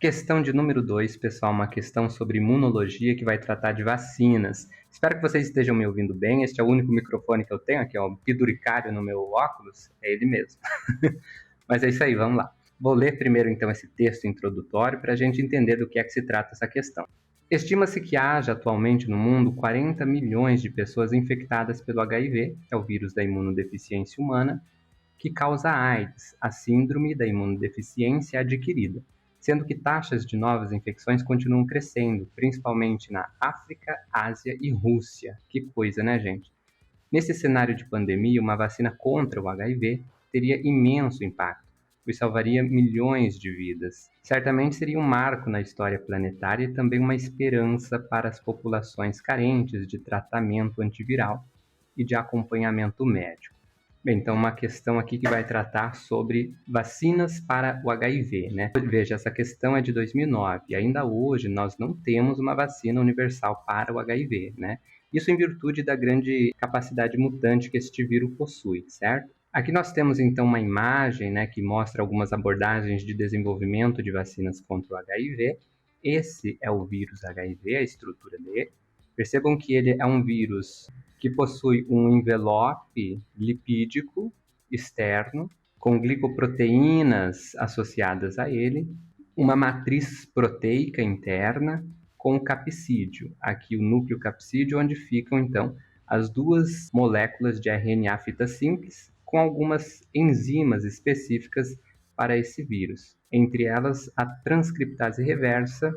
Questão de número 2, pessoal, uma questão sobre imunologia que vai tratar de vacinas. Espero que vocês estejam me ouvindo bem. Este é o único microfone que eu tenho aqui, ó, um penduricário no meu óculos, é ele mesmo. Mas é isso aí, vamos lá. Vou ler primeiro então esse texto introdutório para a gente entender do que é que se trata essa questão. Estima-se que haja atualmente no mundo 40 milhões de pessoas infectadas pelo HIV, que é o vírus da imunodeficiência humana, que causa a AIDS, a síndrome da imunodeficiência adquirida, sendo que taxas de novas infecções continuam crescendo, principalmente na África, Ásia e Rússia. Que coisa, né, gente? Nesse cenário de pandemia, uma vacina contra o HIV teria imenso impacto, pois salvaria milhões de vidas. Certamente seria um marco na história planetária e também uma esperança para as populações carentes de tratamento antiviral e de acompanhamento médico. Bem, então uma questão aqui que vai tratar sobre vacinas para o HIV, né? Veja, essa questão é de 2009 e ainda hoje nós não temos uma vacina universal para o HIV, né? Isso em virtude da grande capacidade mutante que este vírus possui, certo? Aqui nós temos então uma imagem, né, que mostra algumas abordagens de desenvolvimento de vacinas contra o HIV. Esse é o vírus HIV, a estrutura dele. Percebam que ele é um vírus que possui um envelope lipídico externo, com glicoproteínas associadas a ele, uma matriz proteica interna com capsídeo, aqui o núcleo capsídeo, onde ficam então as duas moléculas de RNA fita simples, com algumas enzimas específicas para esse vírus, entre elas a transcriptase reversa,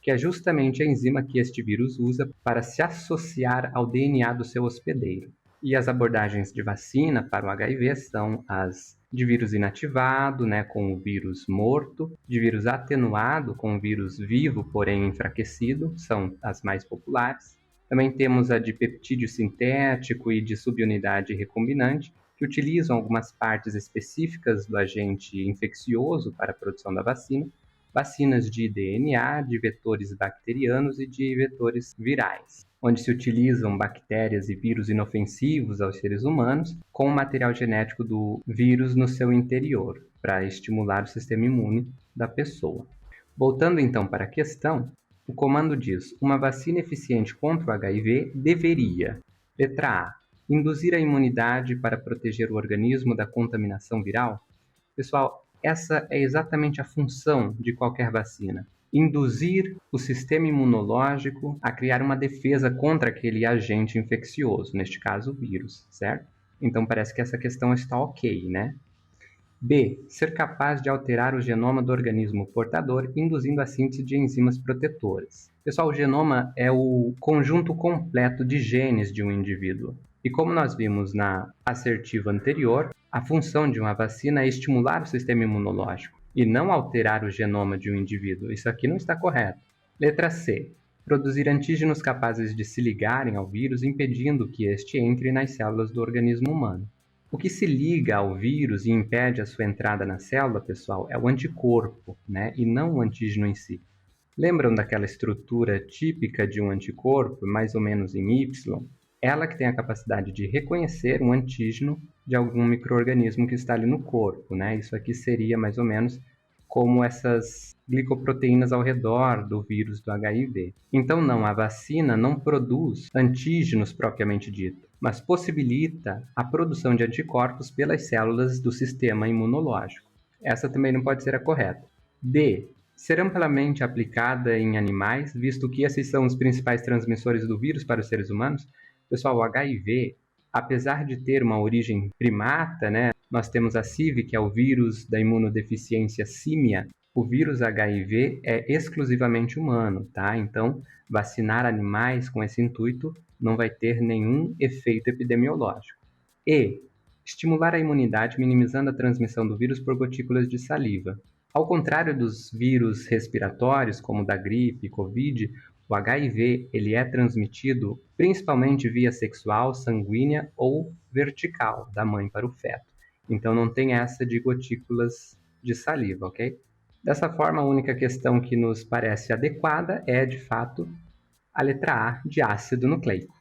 que é justamente a enzima que este vírus usa para se associar ao DNA do seu hospedeiro. E as abordagens de vacina para o HIV são as de vírus inativado, né, com o vírus morto, de vírus atenuado, com o vírus vivo, porém enfraquecido, são as mais populares. Também temos a de peptídeo sintético e de subunidade recombinante, que utilizam algumas partes específicas do agente infeccioso para a produção da vacina, vacinas de DNA, de vetores bacterianos e de vetores virais, onde se utilizam bactérias e vírus inofensivos aos seres humanos com o material genético do vírus no seu interior, para estimular o sistema imune da pessoa. Voltando então para a questão, o comando diz: uma vacina eficiente contra o HIV deveria, letra A, induzir a imunidade para proteger o organismo da contaminação viral? Pessoal, essa é exatamente a função de qualquer vacina: induzir o sistema imunológico a criar uma defesa contra aquele agente infeccioso, neste caso o vírus, certo? Então parece que essa questão está ok, né? B. Ser capaz de alterar o genoma do organismo portador, induzindo a síntese de enzimas protetoras. Pessoal, o genoma é o conjunto completo de genes de um indivíduo. E como nós vimos na assertiva anterior, a função de uma vacina é estimular o sistema imunológico e não alterar o genoma de um indivíduo. Isso aqui não está correto. Letra C. Produzir antígenos capazes de se ligarem ao vírus, impedindo que este entre nas células do organismo humano. O que se liga ao vírus e impede a sua entrada na célula, pessoal, é o anticorpo, né? E não o antígeno em si. Lembram daquela estrutura típica de um anticorpo, mais ou menos em Y? Ela que tem a capacidade de reconhecer um antígeno de algum micro-organismo que está ali no corpo, né? Isso aqui seria mais ou menos como essas glicoproteínas ao redor do vírus do HIV. Então, não, a vacina não produz antígenos propriamente dito, mas possibilita a produção de anticorpos pelas células do sistema imunológico. Essa também não pode ser a correta. D. Ser amplamente aplicada em animais, visto que esses são os principais transmissores do vírus para os seres humanos. Pessoal, o HIV, apesar de ter uma origem primata, né, nós temos a CIV, que é o vírus da imunodeficiência símia. O vírus HIV é exclusivamente humano, tá? Então, vacinar animais com esse intuito não vai ter nenhum efeito epidemiológico. E estimular a imunidade minimizando a transmissão do vírus por gotículas de saliva. Ao contrário dos vírus respiratórios, como da gripe e Covid, o HIV ele é transmitido principalmente via sexual, sanguínea ou vertical, da mãe para o feto. Então não tem essa de gotículas de saliva, ok? Dessa forma, a única questão que nos parece adequada é, de fato, a letra A de ácido nucleico.